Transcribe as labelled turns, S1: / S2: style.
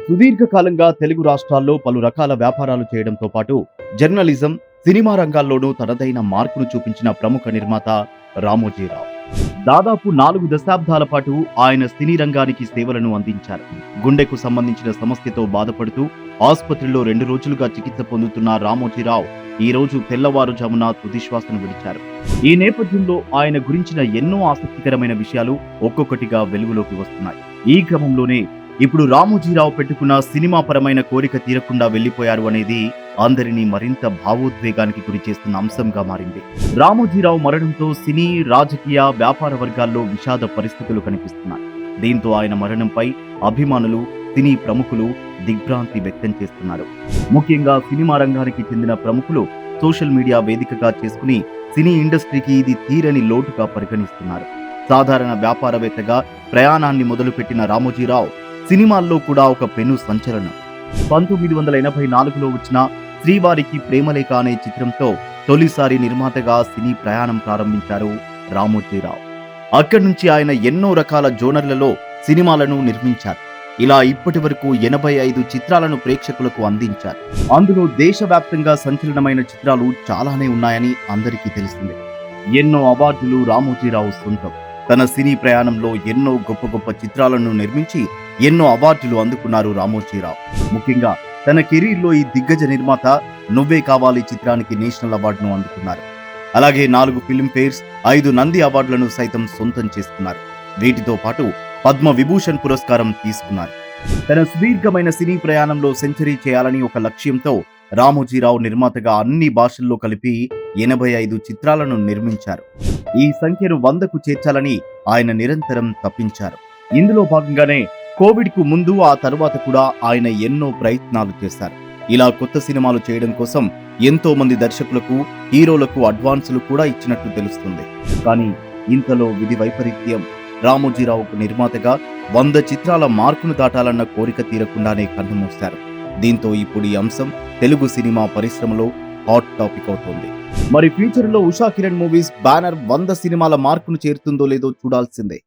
S1: సుదీర్ఘకాలంగా తెలుగు రాష్ట్రాల్లో పలు రకాల వ్యాపారాలు చేయడంతో పాటు జర్నలిజం, సినిమా రంగాల్లోనూ తనదైన మార్పును చూపించిన ప్రముఖ నిర్మాత రామోజీరావు. దాదాపు 4 దశాబ్దాల పాటు ఆయన సినీ రంగానికి సేవలను అందించారు. గుండెకు సంబంధించిన సమస్యతో బాధపడుతూ ఆసుపత్రిలో 2 రోజులుగా చికిత్స పొందుతున్న రామోజీరావు ఈ రోజు తెల్లవారుజామున తుదిశ్వాసను విడిచారు. ఈ నేపథ్యంలో ఆయన గురించిన ఎన్నో ఆసక్తికరమైన విషయాలు ఒక్కొక్కటిగా వెలుగులోకి వస్తున్నాయి. ఈ క్రమంలోనే ఇప్పుడు రామోజీరావు పెట్టుకున్న సినిమా పరమైన కోరిక తీరకుండా వెళ్లిపోయారు అనేది అందరినీ మరింత భావోద్వేగానికి గురి చేస్తున్న అంశంగా మారింది. రామోజీరావు మరణంతో సినీ, రాజకీయ, వ్యాపార వర్గాల్లో విషాద పరిస్థితులు కనిపిస్తున్నాయి. దీంతో ఆయన మరణంపై అభిమానులు, సినీ ప్రముఖులు దిగ్భ్రాంతి వ్యక్తం చేస్తున్నారు. ముఖ్యంగా సినిమా రంగానికి చెందిన ప్రముఖులు సోషల్ మీడియా వేదికగా చేసుకుని సినీ ఇండస్ట్రీకి ఇది తీరని లోటుగా పరిగణిస్తున్నారు. సాధారణ వ్యాపారవేత్తగా ప్రయాణాన్ని మొదలుపెట్టిన రామోజీరావు సినిమాల్లో కూడా ఒక పెను సంచలనం. 1984లో వచ్చిన శ్రీవారికి ప్రేమలేఖ అనే చిత్రంతో తొలిసారి నిర్మాతగా సినీ ప్రయాణం ప్రారంభించారు రామోజీరావు. అక్కడి నుంచి ఆయన ఎన్నో రకాల జోనర్లలో సినిమాలను నిర్మించారు. ఇలా ఇప్పటి వరకు 85 చిత్రాలను ప్రేక్షకులకు అందించారు. అందులో దేశవ్యాప్తంగా సంచలనమైన చిత్రాలు చాలానే ఉన్నాయని అందరికీ తెలిసిందే. ఎన్నో అవార్డులు రామోజీరావు సొంతం. తన సినీ ప్రయాణంలో ఎన్నో గొప్ప గొప్ప చిత్రాలను నిర్మించి ఎన్నో అవార్డులు అందుకున్నారు రామోజీరావు. ముఖ్యంగా తన కెరీర్లో ఈ దిగ్గజ నిర్మాత నువ్వే కావాలి చిత్రానికి నేషనల్ అవార్డును అందుకున్నారు. అలాగే 4 ఫిల్మ్ఫేర్స్, 5 నంది అవార్డులను సైతం సొంతం చేసుకున్నారు. వీటితో పాటు పద్మ విభూషణ్ పురస్కారం తీసుకున్నారు. తన సుదీర్ఘమైన సినీ ప్రయాణంలో సెంచరీ చేయాలని ఒక లక్ష్యంతో రామోజీరావు నిర్మాతగా అన్ని భాషల్లో కలిపి 85 చిత్రాలను నిర్మించారు. ఈ సంఖ్యను 100కు చేర్చాలని ఆయన నిరంతరం తప్పించారు. ఇందులో భాగంగానే కోవిడ్ కు ముందు, ఆ తరువాత కూడా ఆయన ఎన్నో ప్రయత్నాలు చేశారు. ఇలా కొత్త సినిమాలు చేయడం కోసం ఎంతో మంది దర్శకులకు, హీరోలకు అడ్వాన్సులు కూడా ఇచ్చినట్టు తెలుస్తుంది. కానీ ఇంతలో విధి వైపరీత్యం రామోజీరావుకు నిర్మాతగా 100 చిత్రాల మార్కును దాటాలన్న కోరిక తీరకుండానే కన్నుమూశారు. దీంతో ఇప్పుడు ఈ అంశం తెలుగు సినిమా పరిశ్రమలో హాట్ టాపిక్ అవుతోంది. మరి ఫ్యూచర్ లో ఉషా కిరణ్ మూవీస్ బ్యానర్ 100 సినిమాల మార్కును చేరుతుందో లేదో చూడాల్సిందే.